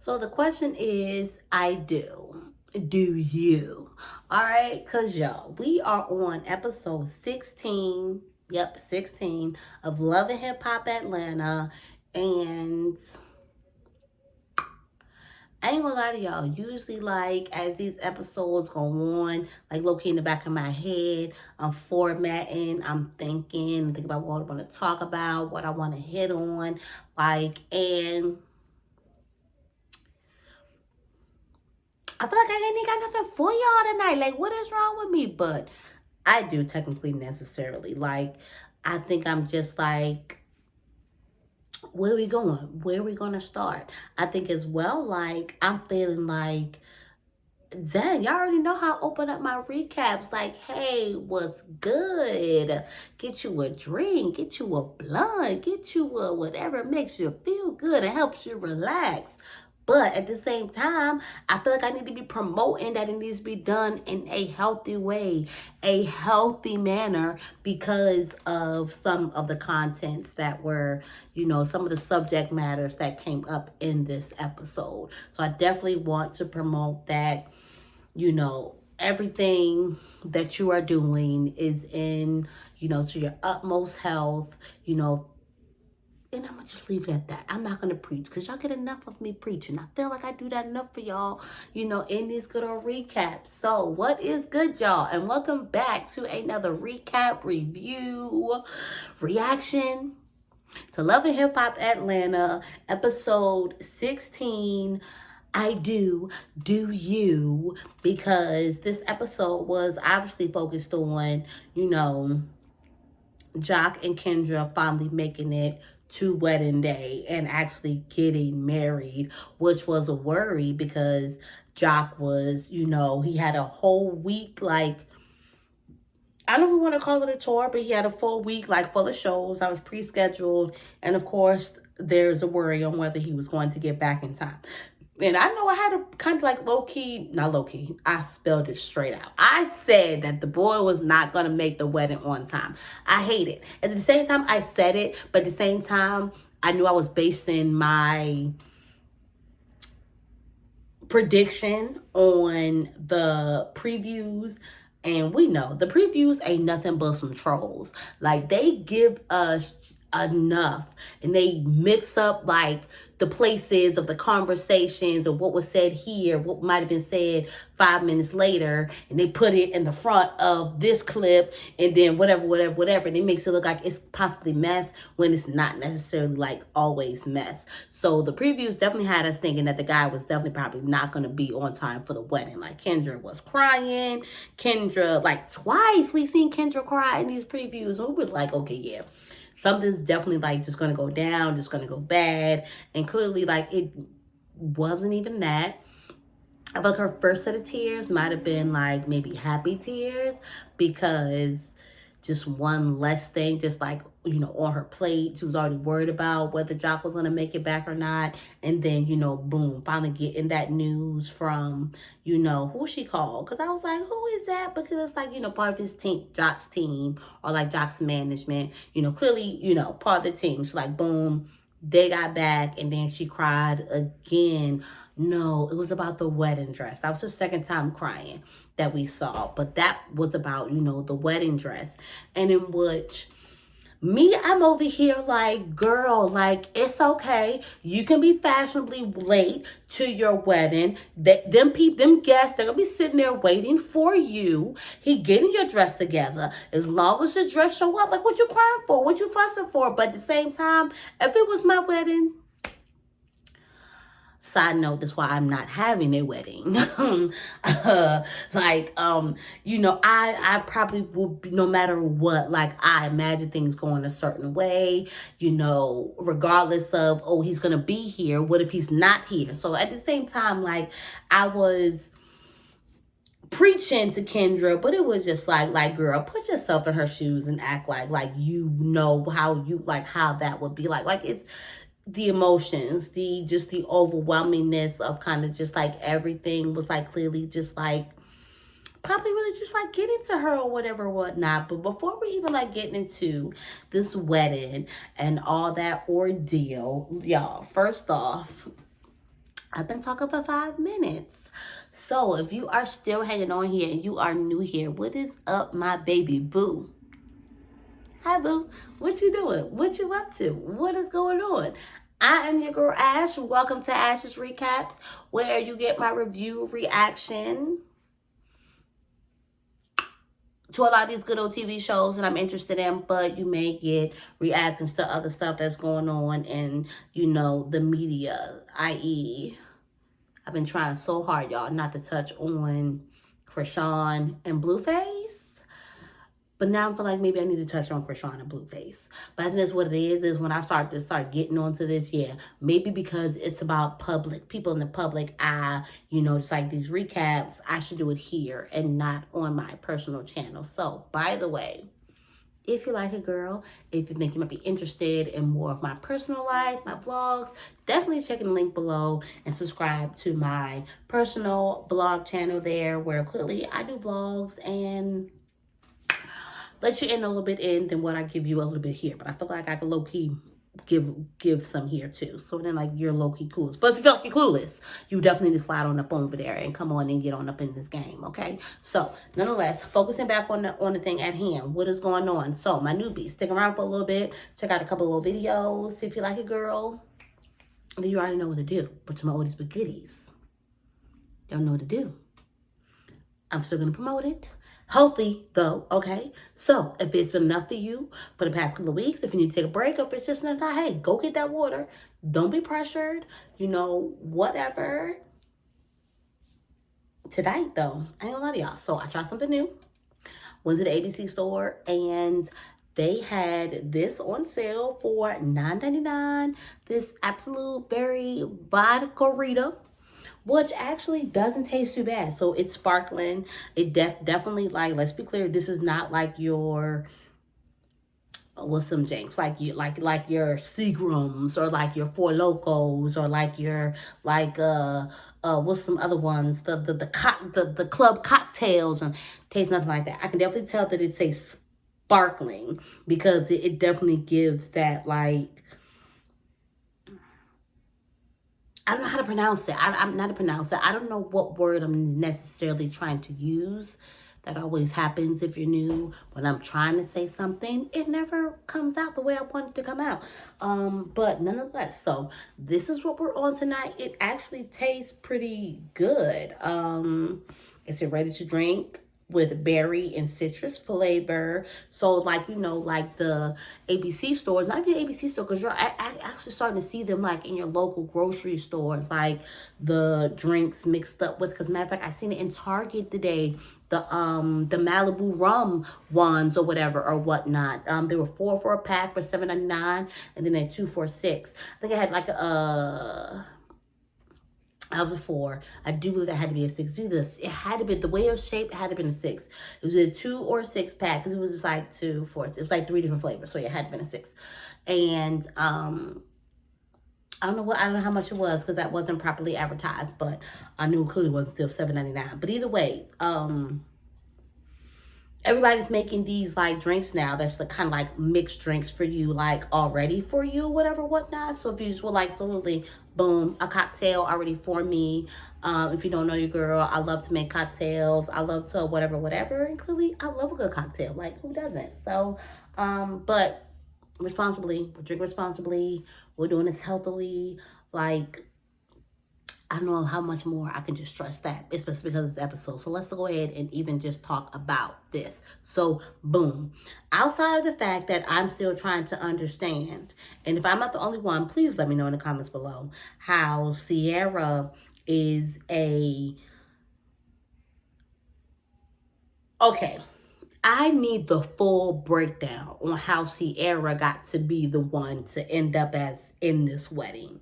So the question is, I do. Do you? All right, because y'all, we are on episode 16. Yep, 16 of Love and Hip Hop Atlanta. And I ain't gonna lie to y'all. Usually, like, as these episodes go on, like, low key in the back of my head, I'm formatting, I'm thinking about what I want to talk about, what I want to hit on. And I feel like I ain't got nothing for y'all tonight. Like, what is wrong with me? But I do technically necessarily. Like, I think I'm just like, where are we going? Where are we going to start? I think as well, like, I'm feeling like, dang, y'all already know how I open up my recaps. Like, hey, what's good? Get you a drink, get you a blunt, get you a whatever makes you feel good and helps you relax. But at the same time, I feel like I need to be promoting that it needs to be done in a healthy way, a healthy manner, because of some of the contents that were, some of the subject matters that came up in this episode. So I definitely want to promote that, everything that you are doing is in, to your utmost health, and I'm gonna just leave it at that. I'm not gonna preach because y'all get enough of me preaching. I feel like I do that enough for y'all, in these good old recaps. So, what is good, y'all? And welcome back to another recap, review, reaction to Love and Hip Hop Atlanta, episode 16. I do you, because this episode was obviously focused on, Jock and Kendra finally making it to wedding day and actually getting married, which was a worry because Jock was, he had a whole week, like, I don't even want to call it a tour, but he had a full week, like, full of shows. I was pre-scheduled. And of course, there's a worry on whether he was going to get back in time. And I know I had a kind of like not low key, I spelled it straight out. I said that the boy was not going to make the wedding on time. I hate it. At the same time, I said it, but at the same time, I knew I was basing my prediction on the previews. And we know the previews ain't nothing but some trolls. Like, they give us enough and they mix up like the places of the conversations or what was said here, what might have been said 5 minutes later, and they put it in the front of this clip, and then whatever, and it makes it look like it's possibly mess when it's not necessarily like always mess. So the previews definitely had us thinking that the guy was definitely probably not going to be on time for the wedding. Like, Kendra was crying. Kendra, like, twice we seen Kendra cry in these previews, and we were like, okay, yeah, something's definitely like just gonna go down, just gonna go bad. And clearly, like, it wasn't even that. I feel like her first set of tears might have been like maybe happy tears, because just one less thing, just like, on her plate. She was already worried about whether Jock was going to make it back or not. And then, boom, finally getting that news from, who she called. Because I was like, who is that? Because it's like, part of his team, Jock's team, or like Jock's management, clearly, part of the team. So like, boom, they got back, and then she cried again. No, it was about the wedding dress. That was the second time crying that we saw. But that was about, the wedding dress. And in which me, I'm over here like, girl, like, it's okay. You can be fashionably late to your wedding. Them guests, they're gonna be sitting there waiting for you. He getting your dress together. As long as the dress show up, like, what you crying for? What you fussing for? But at the same time, if it was my wedding, side note, that's why I'm not having a wedding. I probably would be, no matter what, like, I imagine things going a certain way, regardless of, oh, he's going to be here. What if he's not here? So at the same time, like, I was preaching to Kendra, but it was just like, girl, put yourself in her shoes and act like how that would be like it's the emotions, the overwhelmingness of kind of just like everything was like clearly just like probably really just like getting to her or whatever, whatnot. But before we even like getting into this wedding and all that ordeal, y'all, first off, I've been talking for 5 minutes. So if you are still hanging on here and you are new here, what is up, my baby boo? Hi, boo. What you doing? What you up to? What is going on? I am your girl, Ash. Welcome to Ash's Recaps, where you get my review reaction to a lot of these good old TV shows that I'm interested in, but you may get reactions to other stuff that's going on in, the media, i.e., I've been trying so hard, y'all, not to touch on Krishan and Blueface. But now I feel like maybe I need to touch on Krishan and Blueface. But I think that's what it is when I start getting onto this, yeah. Maybe because it's about people in the public eye, just like these recaps, I should do it here and not on my personal channel. So, by the way, if you like it, girl, if you think you might be interested in more of my personal life, my vlogs, definitely check the link below and subscribe to my personal vlog channel there, where clearly I do vlogs and let you in a little bit in than what I give you a little bit here. But I feel like I can low-key give some here too. So then like you're low-key clueless. But if you feel like you're clueless, you definitely need to slide on up over there and come on and get on up in this game, okay? So nonetheless, focusing back on the thing at hand. What is going on? So my newbies, stick around for a little bit. Check out a couple of videos if you like it, girl. Then you already know what to do. But to my oldies but goodies, don't know what to do. I'm still gonna promote it. Healthy, though, okay? So, if it's been enough for you for the past couple of weeks, if you need to take a break, or if it's just not, hey, go get that water. Don't be pressured, whatever. Tonight, though, I ain't gonna lie to y'all. So, I tried something new. Went to the ABC store, and they had this on sale for $9.99. This Absolute Berry Vodka Rita, which actually doesn't taste too bad. So it's sparkling. It definitely, like, let's be clear, this is not like your what's some drinks, like your Seagrams, or like your Four Locos, or like your what's some other ones, the club cocktails, and tastes nothing like that. I can definitely tell that it's a sparkling, because it definitely gives that, like, I don't know how to pronounce it. I'm not to pronounce it. I don't know what word I'm necessarily trying to use. That always happens if you're new. When I'm trying to say something, it never comes out the way I want it to come out. But nonetheless, so this is what we're on tonight. It actually tastes pretty good. It's a ready to drink with berry and citrus flavor. So like, like the ABC stores, not even ABC store, because you're actually starting to see them like in your local grocery stores, like the drinks mixed up with, because matter of fact, I seen it in Target today, the Malibu rum ones or whatever or whatnot. There were 4 for a pack for $7.99, and then they had 2 for $6. I think I had like I was a 4. I do believe that had to be a 6. Do this. It had to be, the way it was shaped, it had to be a 6. It was a 2 or 6 pack, because it was just like 2, 4. It was like 3 different flavors. So yeah, it had to be a 6. And I don't know how much it was, because that wasn't properly advertised, but I knew it clearly wasn't still $7.99. But either way, everybody's making these like drinks now that's the kind of like mixed drinks for you, like already for you, whatever, whatnot. So if you just would like, absolutely, boom, a cocktail already for me. If you don't know your girl, I love to make cocktails. I love to whatever. And clearly, I love a good cocktail. Like, who doesn't? So, but responsibly, we drink responsibly. We're doing this healthily. Like, I don't know how much more I can just stress that, especially because of this episode. So let's go ahead and even just talk about this. So, boom. Outside of the fact that I'm still trying to understand, and if I'm not the only one, please let me know in the comments below, how Sierra is a... Okay, I need the full breakdown on how Sierra got to be the one to end up as in this wedding.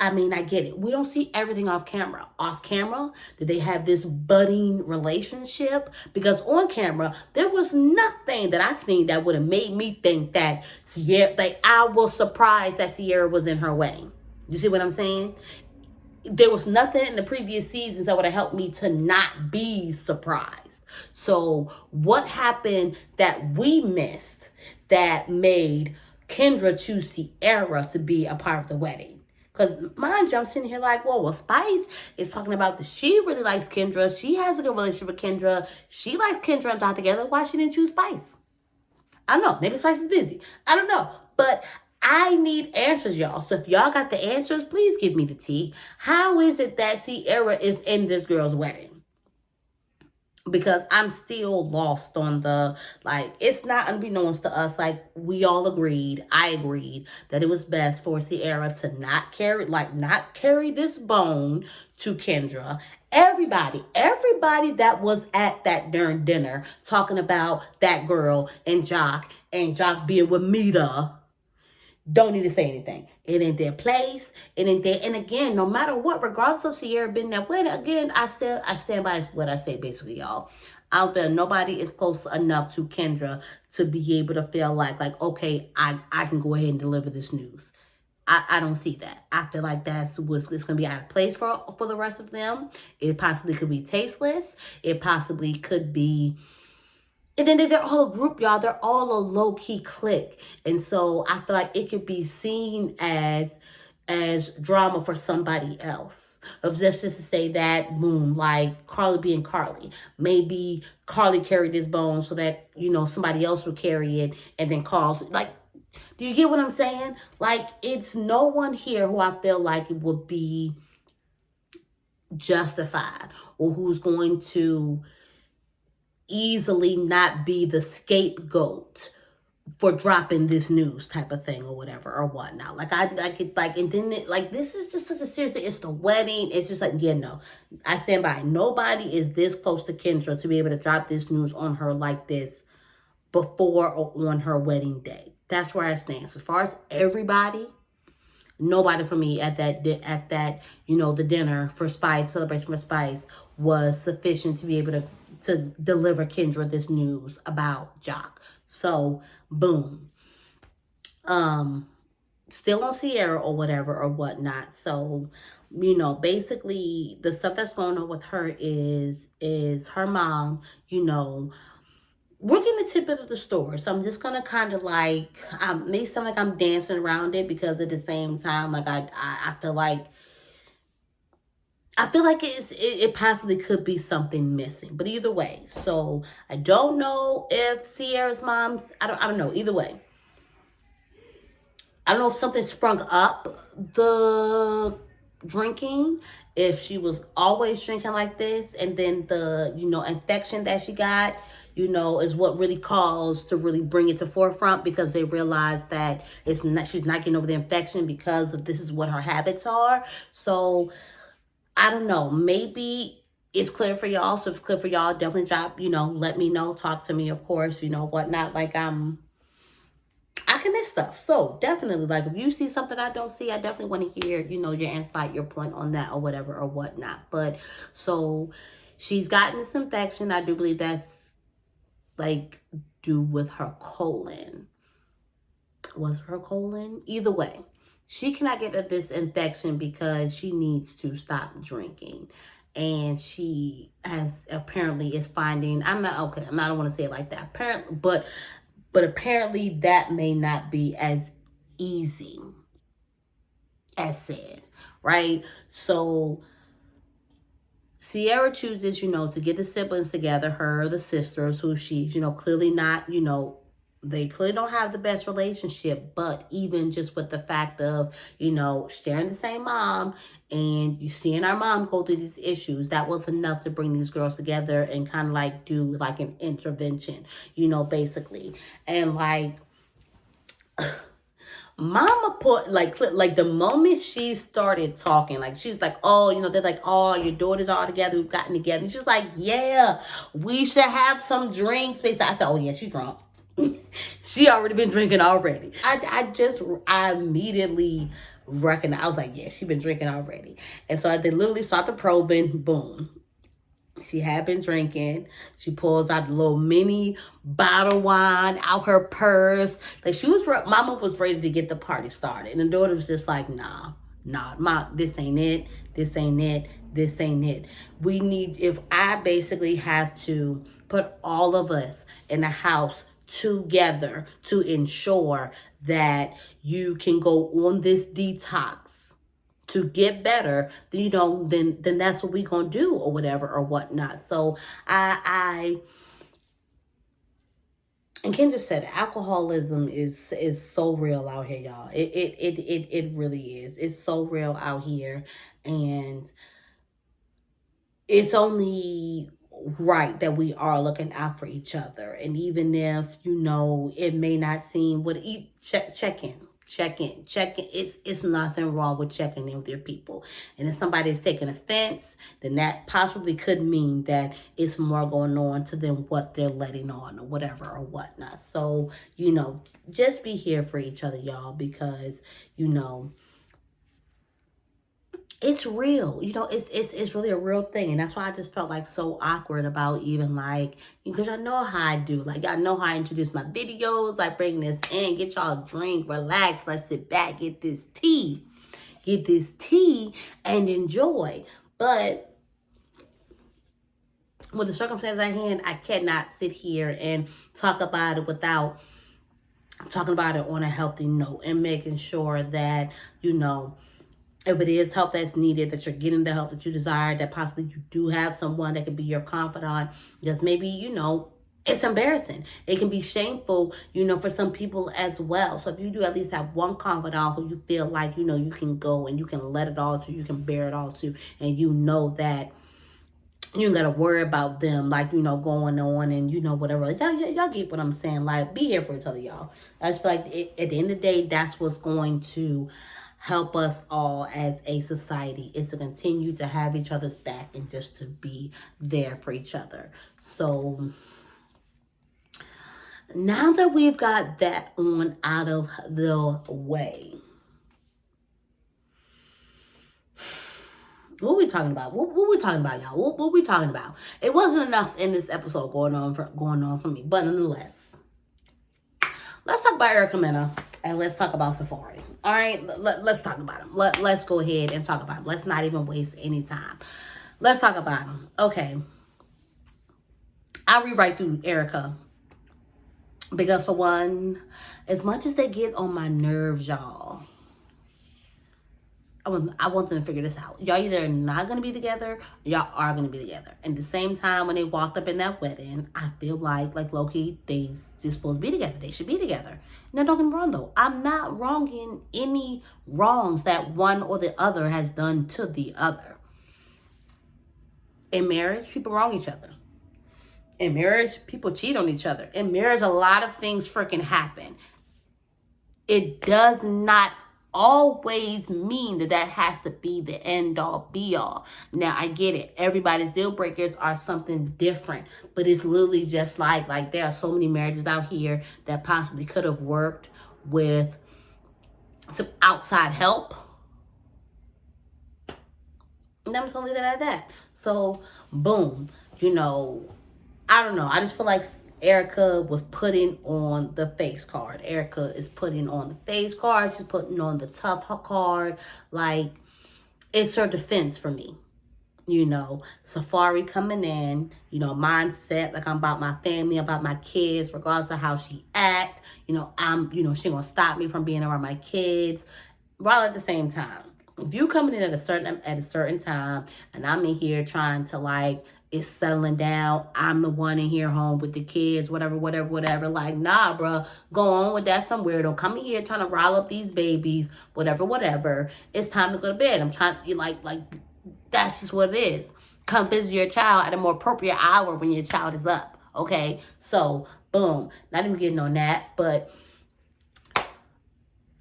I mean, I get it. We don't see everything off camera. Off camera, did they have this budding relationship? Because on camera, there was nothing that I seen that would have made me think that Sierra, like, I was surprised that Sierra was in her wedding. You see what I'm saying? There was nothing in the previous seasons that would have helped me to not be surprised. So what happened that we missed that made Kendra choose Sierra to be a part of the wedding? Because mind you, I'm sitting here like, whoa, well, Spice is talking about that she really likes Kendra. She has a good relationship with Kendra. She likes Kendra and Jock together. Why she didn't choose Spice? I don't know. Maybe Spice is busy. I don't know. But I need answers, y'all. So if y'all got the answers, please give me the tea. How is it that Sierra is in this girl's wedding? Because I'm still lost on the, like, it's not unbeknownst to us. Like, we all agreed, I agreed, that it was best for Sierra to not carry this bone to Kendra. Everybody that was at that darn dinner talking about that girl and Jock being with Mita don't need to say anything. It ain't their place. It ain't there. And again, no matter what, regardless of Sierra being that way, again, I stand by what I say, basically, y'all. I don't feel nobody is close enough to Kendra to be able to feel like, okay, I can go ahead and deliver this news. I don't see that. I feel like it's going to be out of place for the rest of them. It possibly could be tasteless. It possibly could be. And then they're all a group, y'all. They're all a low-key clique. And so I feel like it could be seen as drama for somebody else. Of just to say that, boom, like Carly being Carly. Maybe Carly carried this bone so that, somebody else would carry it and then calls. Like, do you get what I'm saying? Like, it's no one here who I feel like it would be justified or who's going to easily not be the scapegoat for dropping this news type of thing or whatever or whatnot. And then this is just such a serious thing. It's the wedding. It's just like, yeah, no, I stand by. Nobody is this close to Kendra to be able to drop this news on her like this before or on her wedding day. That's where I stand. So as far as everybody, nobody for me at that the dinner for Spice, celebration for Spice, was sufficient to be able to deliver Kendra this news about Jock. So, boom. Still on Sierra or whatever or whatnot. So, basically the stuff that's going on with her is her mom, we're getting a tidbit of the story. So I'm just gonna kind of may sound like I'm dancing around it, because at the same time, I feel like it possibly could be something missing. But either way, so I don't know if Sierra's mom, I don't know. Either way, I don't know if something sprung up the drinking, if she was always drinking like this, and then the infection that she got is what really caused to really bring it to forefront, because they realized that she's not getting over the infection because of this is what her habits are. So I don't know, maybe it's clear for y'all. So if it's clear for y'all, definitely drop, let me know, talk to me, of course, whatnot. I can miss stuff. So definitely, if you see something I don't see, I definitely want to hear, your insight, your point on that or whatever or whatnot. But so she's gotten this infection. I do believe that's due with her colon. Was her colon? Either way, she cannot get this infection because she needs to stop drinking. And she apparently is finding, I don't want to say it like that. Apparently, but apparently that may not be as easy as said, right? So Sierra chooses, to get the siblings together, the sisters, who she's, clearly not, they clearly don't have the best relationship. But even just with the fact of, sharing the same mom, and you seeing our mom go through these issues, that was enough to bring these girls together and kind of do an intervention, basically. And Mama put the moment she started talking, she's like, oh, they're like, oh, your daughters all together, we've gotten together. And she's like, yeah, we should have some drinks. I said, oh yeah, she's drunk. She already been drinking already. I immediately recognized. I was like, yeah, she been drinking already. And so they literally started probing. Boom. She had been drinking. She pulls out a little mini bottle wine out her purse. Mama was ready to get the party started. And the daughter was just like, nah, Mom, this ain't it. This ain't it. This ain't it. If I basically have to put all of us in a house together to ensure that you can go on this detox, to get better, then then that's what we gonna do or whatever or whatnot. So I and Ken just said alcoholism is so real out here, y'all. It really is. It's so real out here, and it's only right that we are looking out for each other. And even if it may not seem what check in. It's nothing wrong with checking in with your people. And if somebody is taking offense, then that possibly could mean that it's more going on to them what they're letting on or whatever or whatnot. So just be here for each other, y'all, because it's real. It's really a real thing. And that's why I just felt like so awkward about even like, because y'all know how I do. Like, y'all know how I introduce my videos. Like, bring this in, get y'all a drink, relax, let's sit back, get this tea and enjoy. But with the circumstances at hand, I cannot sit here and talk about it without talking about it on a healthy note and making sure that, if it is help that's needed, that you're getting the help that you desire, that possibly you do have someone that can be your confidant. Because maybe, it's embarrassing. It can be shameful, for some people as well. So if you do at least have one confidant who you feel like, you can go and you can let it all to, you can bear it all to, and that you ain't got to worry about them, like, going on and, whatever. Like, y'all get what I'm saying. Like, be here for each other, y'all. I just feel like at the end of the day, that's what's going to help us all as a society, is to continue to have each other's back and just to be there for each other. So now that we've got that on out of the way, what are we talking about? What we talking about, y'all? What we talking about? It wasn't enough in this episode going on for me, but nonetheless, let's talk about Erica Mena and let's talk about Safari. All right, let's talk about him. Let's go ahead and talk about him. Let's not even waste any time. Let's talk about him. Okay, I'll rewrite through Erica because, for one, as much as they get on my nerves, y'all, I want them to figure this out. Y'all either not going to be together, or y'all are going to be together. And at the same time, when they walked up in that wedding, I feel like low-key, they're supposed to be together. They should be together. Now, don't get me wrong, though. I'm not wronging any wrongs that one or the other has done to the other. In marriage, people wrong each other. In marriage, people cheat on each other. In marriage, a lot of things freaking happen. It does not always mean that has to be the end all be all. Now, I get it. Everybody's deal breakers are something different, but it's literally just like there are so many marriages out here that possibly could have worked with some outside help. And I'm just gonna leave it at that. So, boom, I don't know. I just feel like Erica was putting on the face card. Erica is putting on the face card. She's putting on the tough card. Like, it's her defense for me. Safari coming in, mindset, like I'm about my family, about my kids, regardless of how she act. She gonna stop me from being around my kids. While at the same time, if you coming in at a certain time and I'm in here trying to it's settling down, I'm the one in here home with the kids, whatever. Like, nah, bro, go on with that somewhere. Don't come in here trying to rile up these babies, whatever. It's time to go to bed. I'm trying to, like, that's just what it is. Come visit your child at a more appropriate hour when your child is up, okay? So, boom. Not even getting on that, but,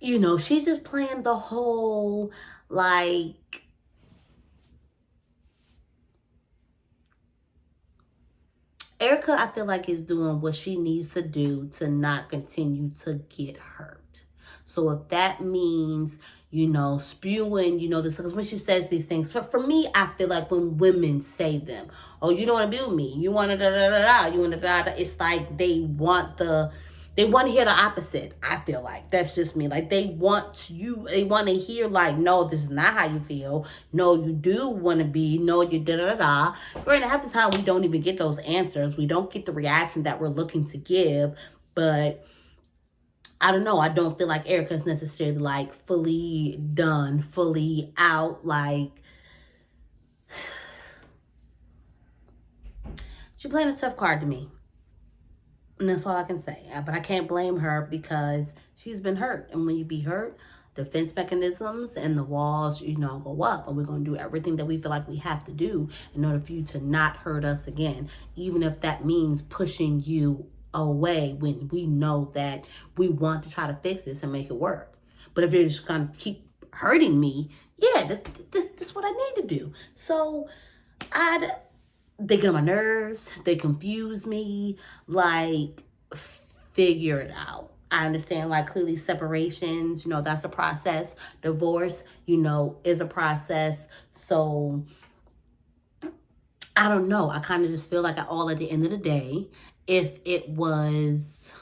she's just playing the whole, Erica, I feel like, is doing what she needs to do to not continue to get hurt. So if that means, spewing, this, because when she says these things, for me, I feel like when women say them, oh, you don't want to be with me, you want to da-da-da-da, you want to da-da, it's like they want to hear the opposite. I feel like that's just me. Like they want to hear no, this is not how you feel. No, you do want to be. No, you da-da-da-da. Granted, half the time we don't even get those answers. We don't get the reaction that we're looking to give. But I don't know. I don't feel like Erica's necessarily like fully done, fully out. Like, she playing a tough card to me. And that's all I can say. But I can't blame her because she's been hurt. And when you be hurt, defense mechanisms and the walls, go up. And we're going to do everything that we feel like we have to do in order for you to not hurt us again. Even if that means pushing you away when we know that we want to try to fix this and make it work. But if you're just going to keep hurting me, yeah, this is what I need to do. So they get on my nerves. They confuse me. Like, figure it out. I understand, like, clearly separations, that's a process. Divorce, is a process. So, I don't know. I kind of just feel like at the end of the day, if it was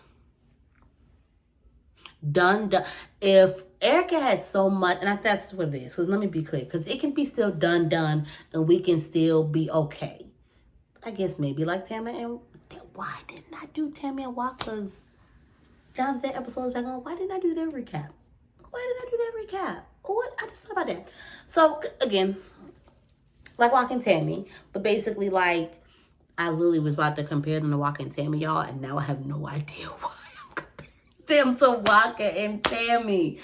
done, if Erica had so much, and I think that's what it is, because let me be clear, because it can be still done, and we can still be okay. I guess maybe like Tammy and why didn't I do Tammy and Walker's down that episode back on? Why didn't I do their recap? Why didn't I do that recap? What? I just thought about that. So again, like Walking Tammy, but basically like I literally was about to compare them to Walking Tammy, y'all, and now I have no idea why I'm comparing them to Walker and Tammy.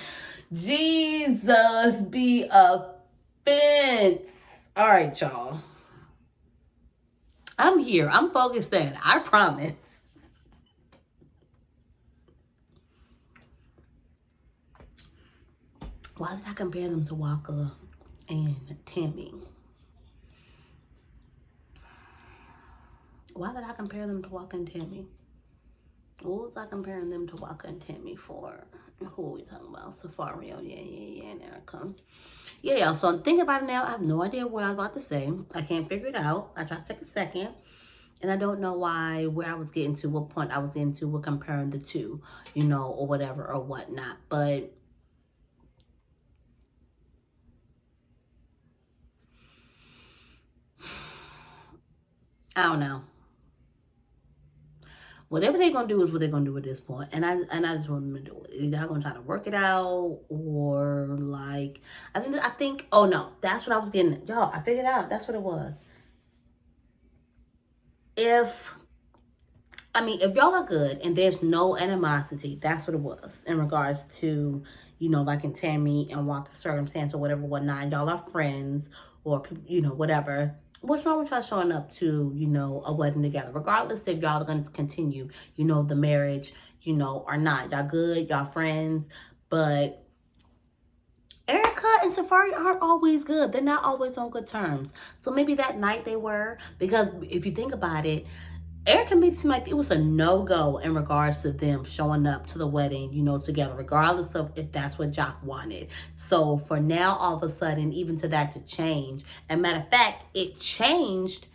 Jesus be offense. All right, y'all. I'm here. I'm focused in. I promise. Why did I compare them to Walker and Tammy? Why did I compare them to Walker and Tammy? What was I comparing them to Walker and Tammy for? Who are we talking about? Safario. Yeah, and Erica. Yeah, y'all. So I'm thinking about it now. I have no idea what I was about to say. I can't figure it out. I tried to take a second. And I don't know where I was getting to, what point I was getting to, with comparing the two, or whatever, or whatnot. But I don't know. Whatever they're gonna do is what they're gonna do at this point, and I just want them to do it. They're gonna try to work it out, or like I think. Oh no, that's what I was getting at. Y'all, I figured out. That's what it was. If y'all are good and there's no animosity, that's what it was in regards to, like in Tammy and Walker's circumstance or whatever, whatnot. Y'all are friends or, whatever. What's wrong with y'all showing up to, a wedding together? Regardless if y'all are going to continue, the marriage, or not. Y'all good, y'all friends. But Erica and Safari aren't always good. They're not always on good terms. So maybe that night they were. Because if you think about it, Erica made it seem like it was a no-go in regards to them showing up to the wedding, together, regardless of if that's what Jock wanted. So for now, all of a sudden, even to that to change. And matter of fact, it changed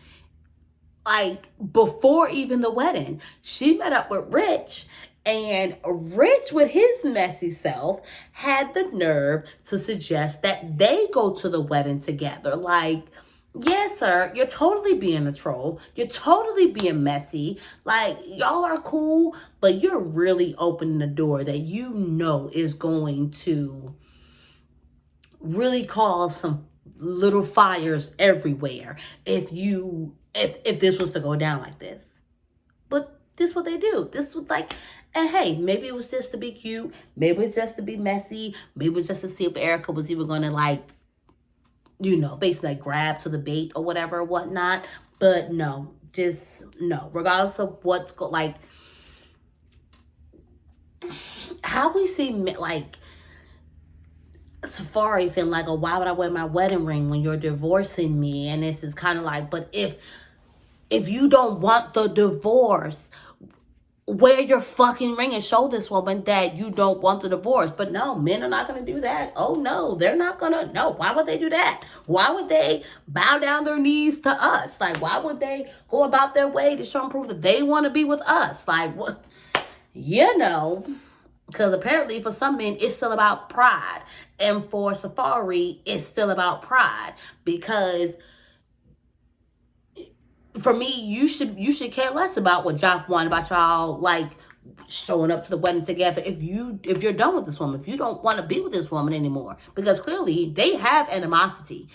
like before even the wedding. She met up with Rich, and Rich, with his messy self, had the nerve to suggest that they go to the wedding together. Like, yes, sir, you're totally being a troll. You're totally being messy. Like, y'all are cool, but you're really opening the door that is going to really cause some little fires everywhere if this was to go down like this. But this is what they do. This was like, and hey, maybe it was just to be cute. Maybe it's just to be messy. Maybe it's just to see if Erica was even going to like, basically like grab to the bait or whatever, whatnot. But no, just no. Regardless of what's like, how we see like Safari feeling like, oh, why would I wear my wedding ring when you're divorcing me? And this is kind of like, but if you don't want the divorce, wear your fucking ring and show this woman that you don't want the divorce. But no, men are not going to do that. Oh no, they're not going to. No, why would they do that? Why would they bow down their knees to us? Like, why would they go about their way to show and prove that they want to be with us? Like, what? Because apparently for some men, it's still about pride. And for Safari, it's still about pride. Because for me, you should care less about what Jock wanted, about y'all, like, showing up to the wedding together if you're done with this woman, if you don't want to be with this woman anymore, because clearly they have animosity.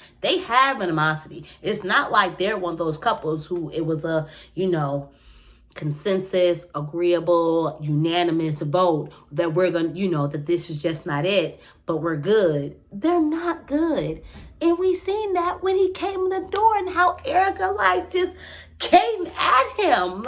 It's not like they're one of those couples who it was a, consensus, agreeable, unanimous vote that we're going to, that this is just not it, but we're good. They're not good. And we seen that when he came in the door and how Erica just came at him.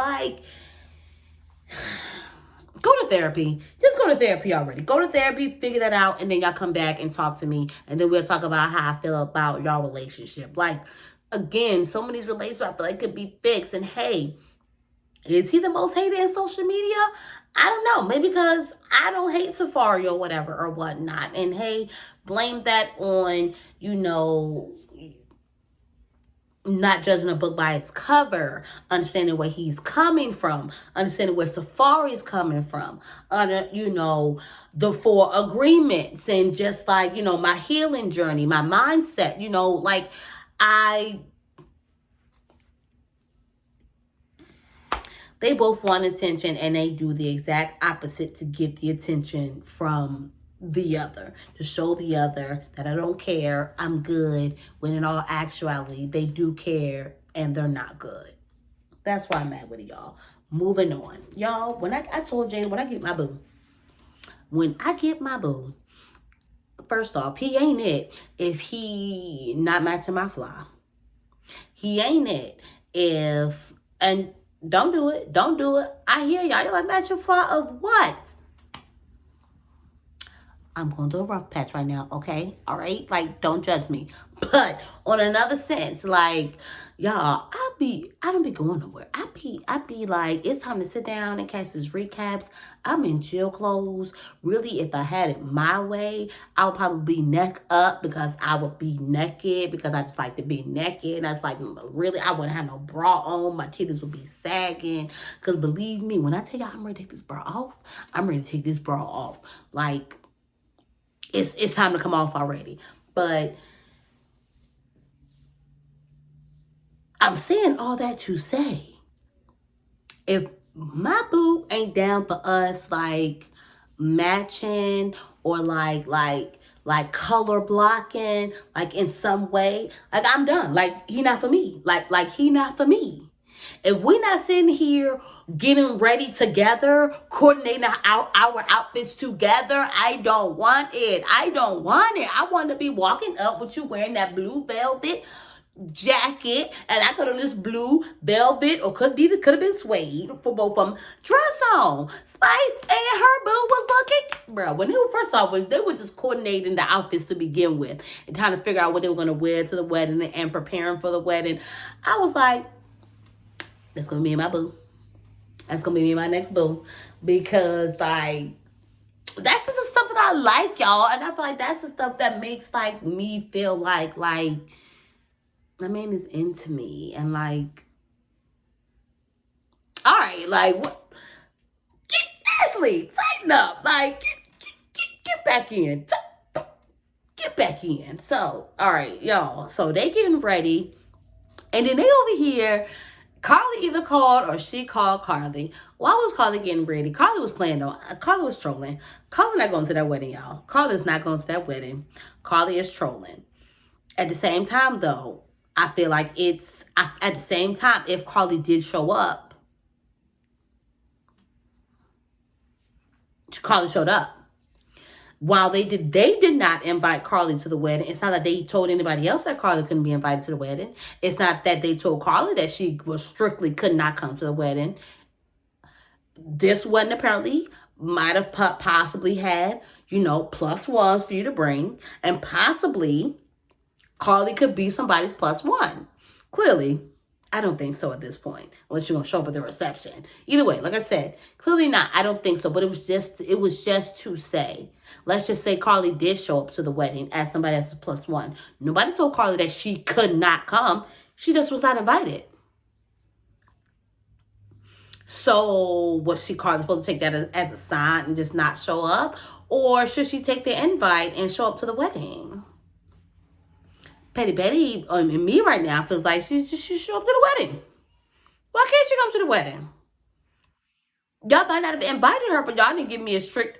Go to therapy. Just go to therapy already. Go to therapy, figure that out, and then y'all come back and talk to me. And then we'll talk about how I feel about y'all relationship. Again, some of these relationships I feel like could be fixed. And hey, is he the most hated in social media? I don't know. Maybe because I don't hate Safari or whatever or whatnot. And hey, blame that on, not judging a book by its cover, understanding where he's coming from, understanding where Safari's coming from, the 4 agreements, and just my healing journey, my mindset, they both want attention, and they do the exact opposite to get the attention from the other, to show the other that I don't care, I'm good, when in all actuality, they do care, and they're not good. That's why I'm mad with y'all. Moving on. Y'all, when I told Jada, when I get my boo, first off, he ain't it if he not matching my fly. He ain't it if, and don't do it. Don't do it. I hear y'all. You're like, matching fly of what? I'm going through a rough patch right now, okay? All right? Don't judge me. But on another sense, y'all, I don't be going nowhere. I be like, it's time to sit down and catch these recaps. I'm in chill clothes. Really, if I had it my way, I would probably be neck up because I would be naked because I just like to be naked. And I was really, I wouldn't have no bra on. My titties would be sagging. Because believe me, when I tell y'all I'm ready to take this bra off, I'm ready to take this bra off. It's time to come off already. But I'm saying all that to say, if my boo ain't down for us matching or color blocking, in some way, I'm done. He not for me. He not for me. If we're not sitting here getting ready together, coordinating our outfits together, I don't want it. I want to be walking up with you wearing that blue velvet jacket, and I could have this blue velvet, or could have been suede for both of them, dress on. Spice and her boo was looking, bro. When they were first off, they were just coordinating the outfits to begin with and trying to figure out what they were going to wear to the wedding and preparing for the wedding. I was like, that's going to be my boo. That's going to be my next boo. Because, that's just the stuff that I like, y'all. And I feel like that's the stuff that makes, me feel like, my man is into me. And, all right, what? Ashley, tighten up. Get back in. Get back in. So, all right, y'all. So, they getting ready. And then they over here, Carly either called or she called Carly. Why was Carly getting ready? Carly was playing though. Carly was trolling. Carly not going to that wedding, y'all. Carly is not going to that wedding. Carly is trolling. At the same time, though, I feel like at the same time, if Carly did show up, Carly showed up. While they did not invite Carly to the wedding. It's not that they told anybody else that Carly couldn't be invited to the wedding. It's not that they told Carly that she was strictly could not come to the wedding. This wedding apparently might have possibly had, plus ones for you to bring. And possibly Carly could be somebody's plus one. Clearly, I don't think so at this point, unless you're going to show up at the reception. Either way, like I said, clearly not. I don't think so, but it was just to say. Let's just say Carly did show up to the wedding as somebody else's plus one. Nobody told Carly that she could not come. She just was not invited. So was Carly supposed to take that as a sign and just not show up? Or should she take the invite and show up to the wedding? Petty Betty and me right now feels like she should show up to the wedding. Why can't she come to the wedding? Y'all might not have invited her, but y'all didn't give me a strict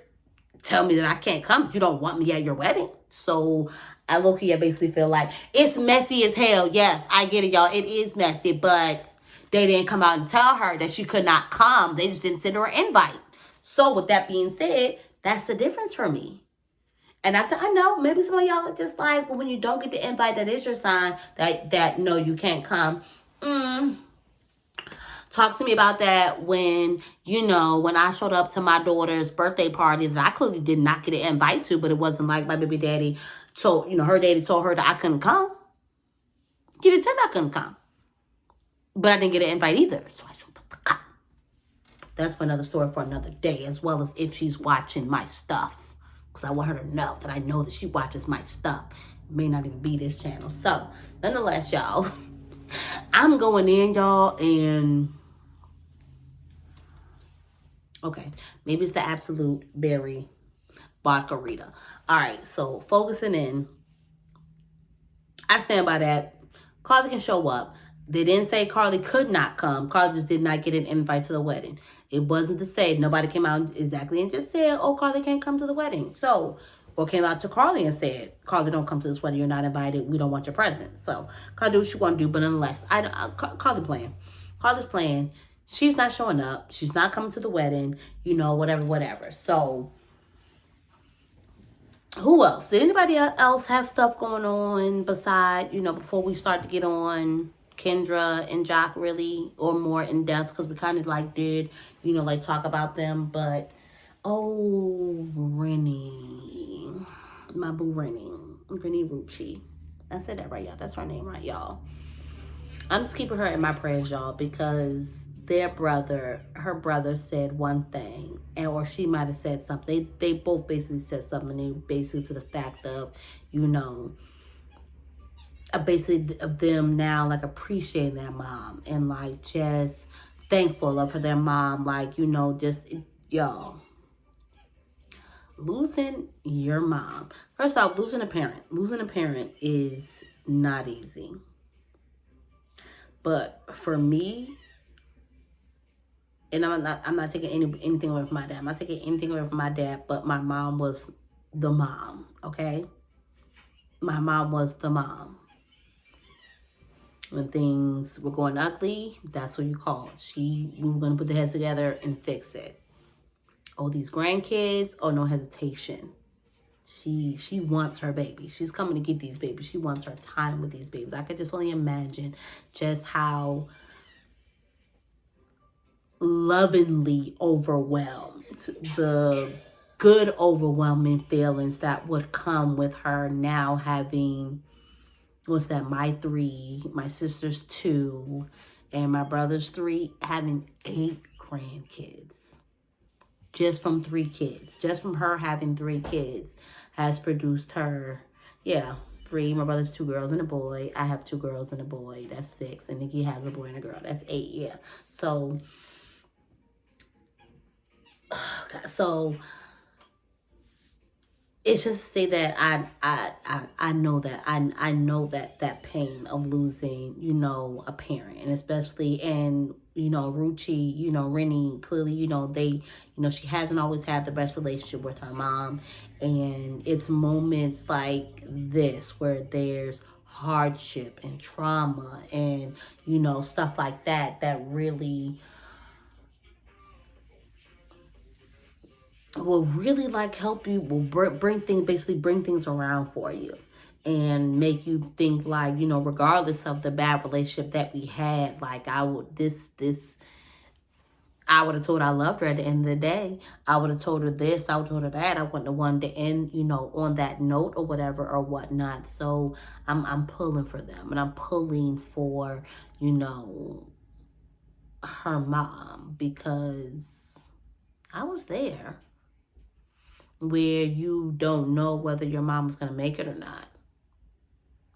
tell me that I can't come. You don't want me at your wedding. So I low-key, I basically feel like it's messy as hell. Yes, I get it, y'all. It is messy, but they didn't come out and tell her that she could not come. They just didn't send her an invite. So with that being said, that's the difference for me. And I know maybe some of y'all are just like, well, when you don't get the invite, that is your sign that no, you can't come. Talk to me about that when, when I showed up to my daughter's birthday party that I clearly did not get an invite to, but it wasn't like my baby daddy told, her daddy told her that I couldn't come. He didn't tell me I couldn't come. But I didn't get an invite either. So I showed up to come. That's for another story for another day, as well as if she's watching my stuff. Because I want her to know that I know that she watches my stuff. It may not even be this channel. So, nonetheless, y'all, I'm going in, y'all, and okay, maybe it's the absolute berry vodka Rita. All right, so focusing in. I stand by that. Carly can show up. They didn't say Carly could not come. Carly just did not get an invite to the wedding. It wasn't to say nobody came out exactly and just said, oh, Carly can't come to the wedding. So, or came out to Carly and said, Carly, don't come to this wedding. You're not invited. We don't want your presence. So, Carly do what she want to do. But nonetheless, Carly playing. Carly's playing. She's not showing up. She's not coming to the wedding. Whatever. So, who else? Did anybody else have stuff going on beside, before we start to get on Kendra and Jock really, or more in depth? Because we kind of did, talk about them. But, oh, Rennie. My boo Rennie Rucci. I said that right, y'all. That's her name, right, y'all? I'm just keeping her in my prayers, y'all, because her brother said one thing, or she might have said something. They both basically said something, basically to the fact of, basically of them now appreciating their mom and just thankful of their mom, just y'all. Losing your mom. First off, losing a parent is not easy. But for me, and I'm not taking anything away from my dad. I'm not taking anything away from my dad, but my mom was the mom, okay? My mom was the mom. When things were going ugly, that's what you called. We were going to put the heads together and fix it. Oh, these grandkids, oh, no hesitation. She wants her baby. She's coming to get these babies. She wants her time with these babies. I could just only imagine just how lovingly overwhelmed, the good overwhelming feelings that would come with her now having, my 3, my sister's 2, and my brother's 3, having 8 grandkids. Just from 3 kids. Just from her having 3 kids has produced her, 3. My brother's 2 girls and a boy. I have 2 girls and a boy. That's 6. And Nikki has a boy and a girl. That's 8, yeah. So it's just to say that I know that I know that pain of losing, a parent, and especially, and Rucci, Rennie, clearly, they, she hasn't always had the best relationship with her mom, and it's moments like this where there's hardship and trauma and stuff like that really will really help you, will bring things around for you and make you think regardless of the bad relationship that we had, I would have told her I loved her at the end of the day. I would have told her this, I would have told her that. I wouldn't have wanted to end, on that note or whatever or whatnot. So I'm pulling for them, and I'm pulling for, her mom, because I was there, where you don't know whether your mom is going to make it or not.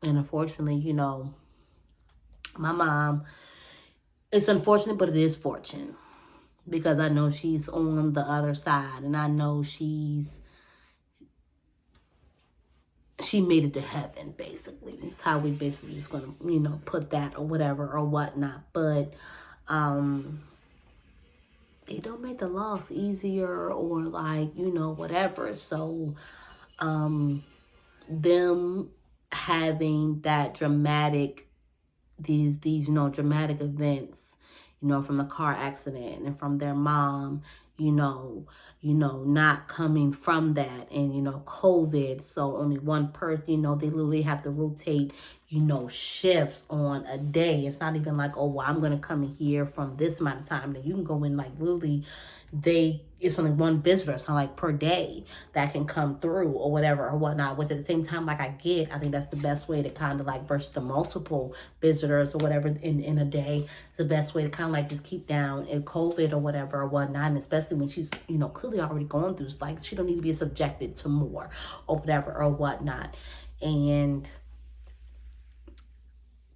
And unfortunately, my mom, it's unfortunate, but it is fortunate, because I know she's on the other side, and I know she made it to heaven, basically. It's how we basically just going to, put that or whatever or whatnot. But it don't make the loss easier or like, you know, whatever. So, them having that dramatic, these you know, dramatic events, you know, from the car accident and from their mom, you know, not coming from that, and you know, COVID, so only one person, you know, they literally have to rotate, you know, shifts on a day. It's not even like, oh well, I'm gonna come in here from this amount of time. That you can go in like literally, it's only one visitor, it's not like per day that can come through or whatever or whatnot. Which at the same time, like I think that's the best way to kind of like versus the multiple visitors or whatever in a day. The best way to kind of like just keep down in COVID or whatever or whatnot. And especially when she's, you know, clearly already going through, like she don't need to be subjected to more or whatever or whatnot. And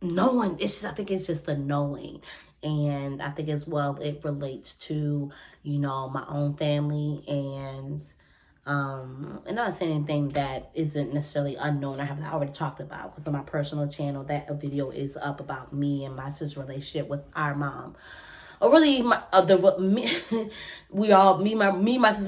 knowing, it's just, I think it's just the knowing. And I think as well it relates to, you know, my own family. And not saying anything that isn't necessarily unknown. I have already talked about, because on my personal channel that a video is up about me and my sister's relationship with our mom. Or really, my sister,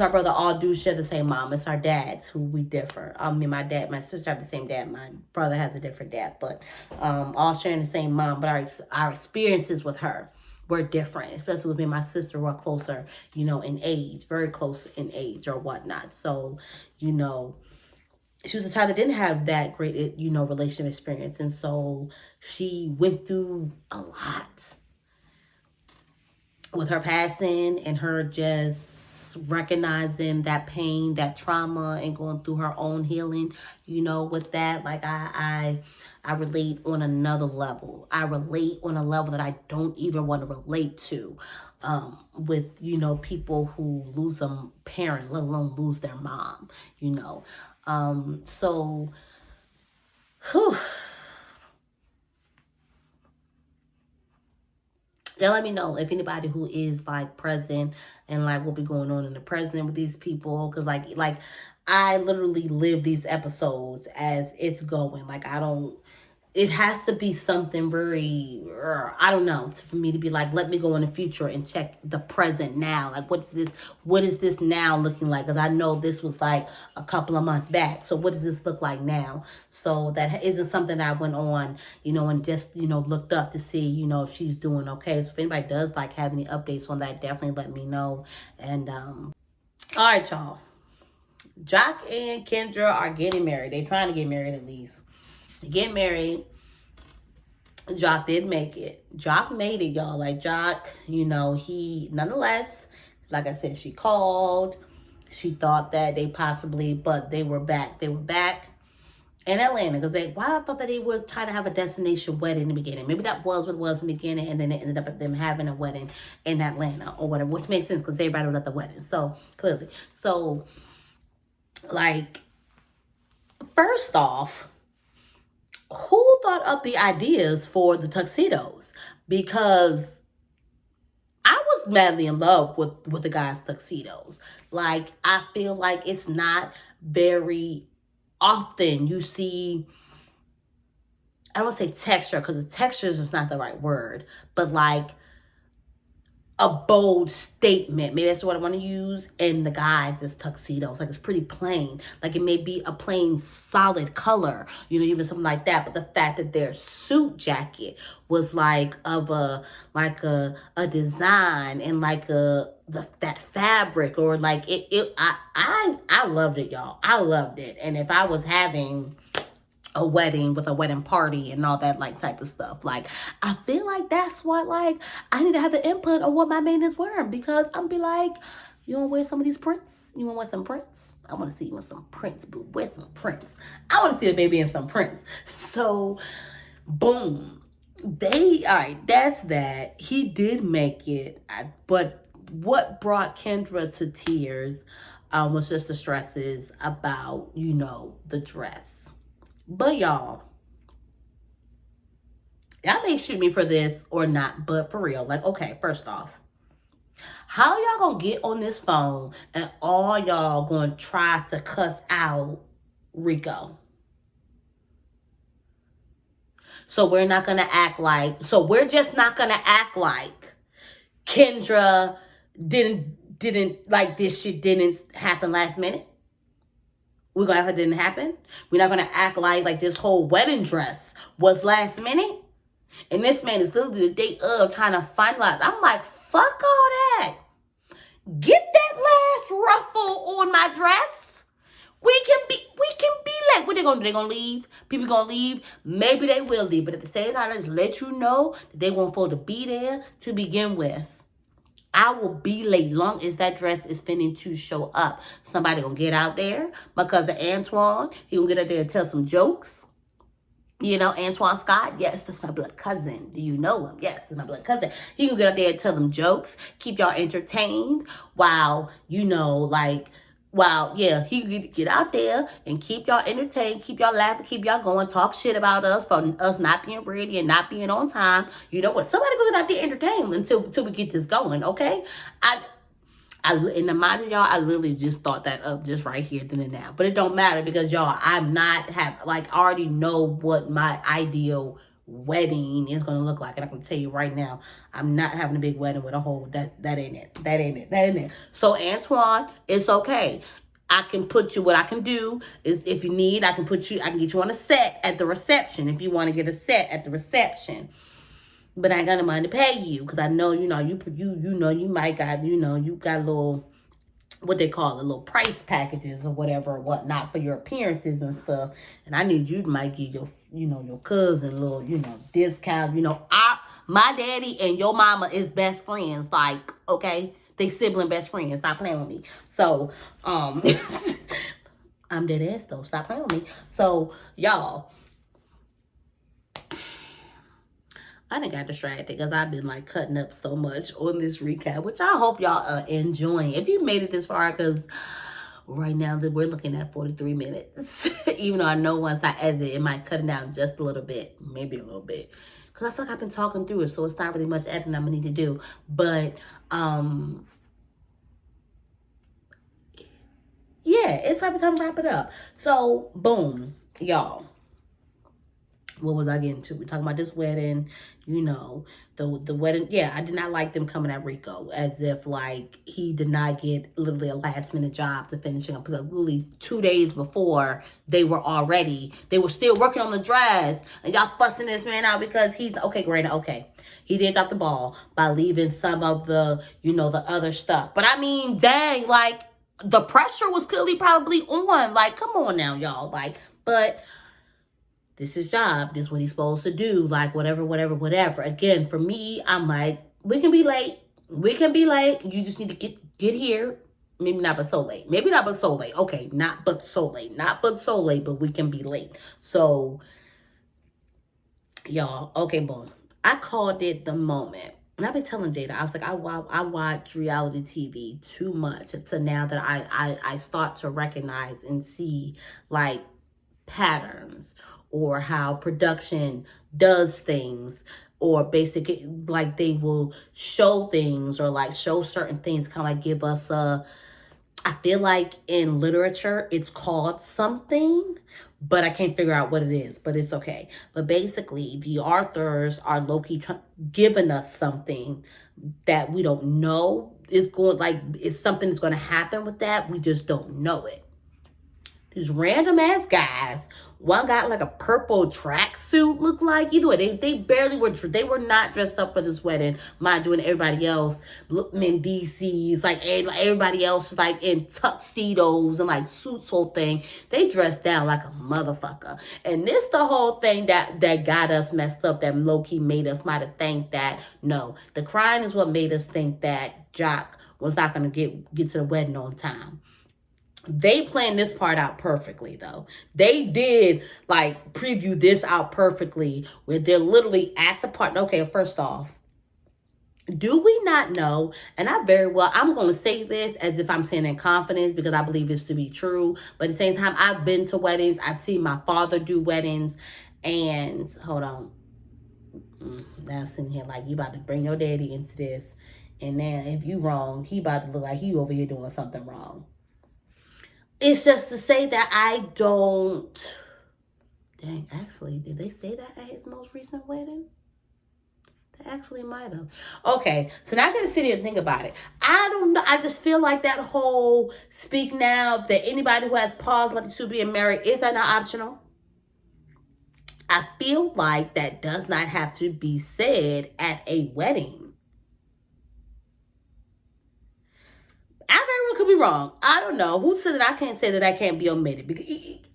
my brother all do share the same mom. It's our dads who we differ. My sister have the same dad. My brother has a different dad, but all sharing the same mom. But our experiences with her were different, especially with me and my sister were closer, you know, in age, very close in age or whatnot. So, you know, she was the type that didn't have that great, you know, relationship experience, and so she went through a lot with her passing and her just recognizing that pain, that trauma, and going through her own healing, you know, with that. Like I relate on another level. I relate on a level that I don't even want to relate to, with, you know, people who lose a parent, let alone lose their mom, you know. So, whew. Yeah, let me know if anybody who is like present and like what be going on in the present with these people, because like I literally live these episodes as it's going. Like I don't. It has to be something very, I don't know, for me to be like, let me go in the future and check the present now. Like, what is this now looking like? Because I know this was like a couple of months back. So what does this look like now? So that isn't something I went on, you know, and just, you know, looked up to see, you know, if she's doing okay. So if anybody does like have any updates on that, definitely let me know. And, all right, y'all. Jock and Kendra are getting married. They trying to get married at least. They get married. Jock did make it. Jock made it, y'all. Like Jock, you know, he nonetheless, like I said, she called. She thought that they possibly, but they were back. They were back in Atlanta because I thought that they would try to have a destination wedding in the beginning. Maybe that was what it was in the beginning, and then it ended up at them having a wedding in Atlanta or whatever, which makes sense because everybody was at the wedding. So clearly, so like, first off, who thought up the ideas for the tuxedos? Because I was madly in love with the guy's tuxedos. Like, I feel like it's not very often you see, I don't want to say texture, because the texture is just not the right word, but like a bold statement. Maybe that's what I want to use. And the guys is tuxedos. Like, it's pretty plain. Like, it may be a plain solid color, you know, even something like that. But the fact that their suit jacket was like of a design and like that fabric, or like I loved it, y'all. I loved it. And if I was having a wedding with a wedding party and all that like type of stuff, like I feel like that's what, like, I need to have an input on what my man is wearing, because I'm be like, you want to wear some of these prints? You want to wear some prints? I want to see you in some prints, boo. Wear some prints. I want to see a baby in some prints. So boom, all right, that's that. He did make it, but what brought Kendra to tears was just the stresses about, you know, the dress. But y'all may shoot me for this or not, but for real, like, okay, first off, how y'all gonna get on this phone and all y'all gonna try to cuss out Rico? So we're just not gonna act like Kendra didn't like this shit didn't happen last minute. We're gonna act like it didn't happen. We're not gonna act like this whole wedding dress was last minute. And this man is literally the day of trying to finalize. I'm like, fuck all that. Get that last ruffle on my dress. We can be late. What they gonna do? They gonna leave? People gonna leave? Maybe they will leave, but at the same time, let's let you know that they won't supposed to be there to begin with. I will be late long as that dress is finna to show up. Somebody gonna get out there. My cousin Antoine, he gonna get out there and tell some jokes. You know, Antoine Scott, yes, that's my blood cousin. Do you know him? Yes, that's my blood cousin. He can get out there and tell them jokes, keep y'all entertained while, he can get out there and keep y'all entertained, keep y'all laughing, keep y'all going, talk shit about us for us not being ready and not being on time. You know what? Somebody go get out there and entertain until we get this going, okay? In the mind of y'all, I literally just thought that up just right here, then and now. But it don't matter because y'all, I already know what my ideal wedding is going to look like. And I can tell you right now, I'm not having a big wedding with a whole, that ain't it. That ain't it. So Antoine, it's okay. I can put you, what I can do is if you need, I can get you on a set at the reception if you want to get a set at the reception. But I ain't got no money to pay you because I know, you might got, you got a little, what they call it, little price packages or whatever or whatnot for your appearances and stuff. And I need you to might give your, your cousin a little, discount. My daddy and your mama is best friends. Like, okay, they sibling best friends. Stop playing with me. So, I'm dead ass though. Stop playing with me. So, y'all. I done got distracted because I've been cutting up so much on this recap, which I hope y'all are enjoying. If you made it this far, because right now that we're looking at 43 minutes, even though I know once I edit it might cut it down just a little bit, maybe a little bit, because I feel like I've been talking through it, so it's not really much editing I'm gonna need to do. But yeah, it's probably time to wrap it up. So boom, y'all. What was I getting to? We're talking about this wedding, the wedding. Yeah, I did not like them coming at Rico as if he did not get literally a last minute job to finishing up. Because literally 2 days before they were still working on the dress, and y'all fussing this man out because he's okay, granted, okay. He did drop the ball by leaving some of the, the other stuff. But I mean, dang, the pressure was clearly probably on. Come on now, y'all. But this is job. This is what he's supposed to do. Whatever. Again, for me, I'm we can be late. You just need to get here. Maybe not but so late. Maybe not but so late. Okay, not but so late. Not but so late, but we can be late. So, y'all, okay, boom. I called it the moment. And I've been telling Jada, I was like, I watch reality TV too much to now that I start to recognize and see, patterns or how production does things, or basically they will show things or show certain things, kind of give us I feel like in literature it's called something, but I can't figure out what it is, but it's okay. But basically the authors are low-key giving us something that we don't know is going, it's something that's going to happen with that. We just don't know it. These random ass guys. One got a purple tracksuit, look like. Either way, they barely were. They were not dressed up for this wedding, mind you. And everybody else, in DCs, everybody else is in tuxedos and suits, whole thing. They dressed down like a motherfucker. And this the whole thing that got us messed up. That low key made us might have think that no, the crying is what made us think that Jock was not gonna get to the wedding on time. They planned this part out perfectly, though. They did, preview this out perfectly, where they're literally at the part. Okay, first off, do we not know, and I'm going to say this as if I'm saying in confidence because I believe this to be true, but at the same time, I've been to weddings. I've seen my father do weddings, and, hold on. Now I'm sitting here you about to bring your daddy into this, and then if you wrong, he about to look like he over here doing something wrong. It's just to say that I don't... Dang, actually, did they say that at his most recent wedding? They actually might have. Okay, so now I gotta sit here and think about it. I don't know. I just feel like that whole speak now that anybody who has paused like to being married, is that not optional? I feel like that does not have to be said at a wedding. I very well could be wrong. I don't know. Who said that I can't say that I can't be omitted? Because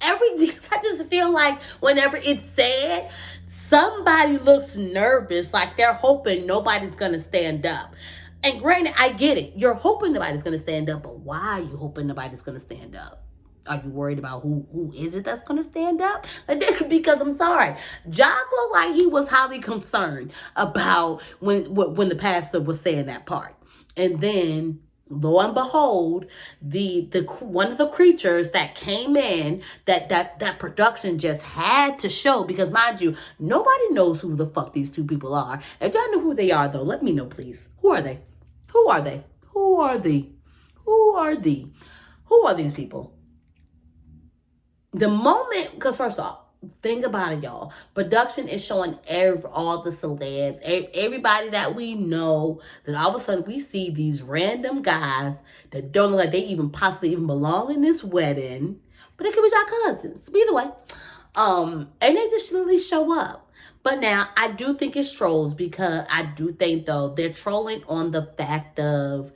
I just feel like whenever it's said, somebody looks nervous, like they're hoping nobody's gonna stand up. And granted, I get it. You're hoping nobody's gonna stand up, but why are you hoping nobody's gonna stand up? Are you worried about who is it that's gonna stand up? Like, because I'm sorry, Jock looked like he was highly concerned about when the pastor was saying that part, and then lo and behold, the one of the creatures that came in that production just had to show, because mind you, nobody knows who the fuck these two people are. If y'all know who they are though, let me know please. Who are they? Who are they? Who are they? Who are they? Who are these people? The moment, because first off, think about it, y'all. Production is showing all the celebs, everybody that we know. Then all of a sudden we see these random guys that don't look like they even possibly even belong in this wedding, but they could be our cousins. But either way, and they just literally show up. But now I do think it's trolls, because I do think though they're trolling on the fact of,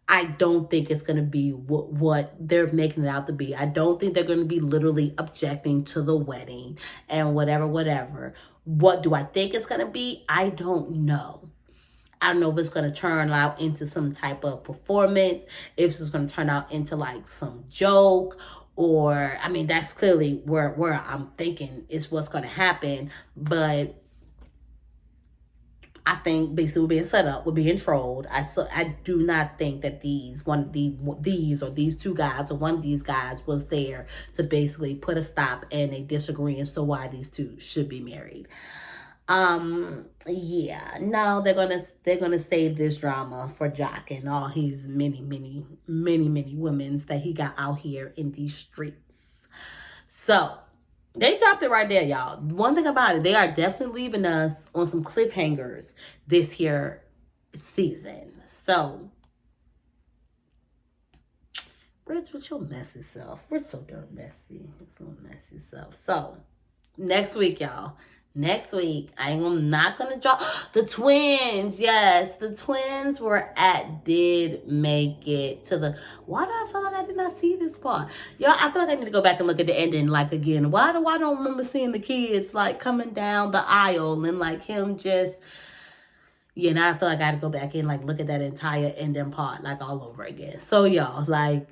I don't think it's going to be what they're making it out to be. I don't think they're going to be literally objecting to the wedding and whatever. What do I think it's going to be? I don't know. I don't know if it's going to turn out into some type of performance, if it's going to turn out into like some joke, or, I mean, that's clearly where I'm thinking is what's going to happen. But I think basically we're being set up, we're being trolled. I do not think that these two guys or one of these guys was there to basically put a stop and a disagreement as to why these two should be married. Yeah, no, they're gonna save this drama for Jock and all his many women's that he got out here in these streets. So they dropped it right there, y'all. One thing about it, they are definitely leaving us on some cliffhangers this here season. So, Rich, with your messy self. We're so darn messy. It's so messy self. So, next week, y'all. Next week, I'm not going to drop the twins. Yes, the twins did make it to the, why do I feel like I did not see this part? Y'all, I feel like I need to go back and look at the ending like again. Why do I don't remember seeing the kids like coming down the aisle and like him just, yeah, now I feel like I had to go back and like look at that entire ending part like all over again. So y'all, like,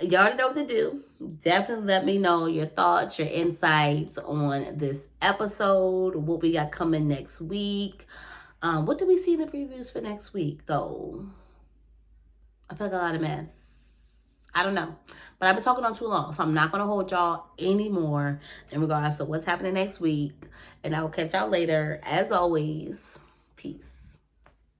y'all already know what to do. Definitely let me know your thoughts, your insights on this episode, what we got coming next week. What do we see in the previews for next week, though? I feel like a lot of mess. I don't know. But I've been talking on too long, so I'm not going to hold y'all anymore in regards to what's happening next week. And I will catch y'all later. As always, peace.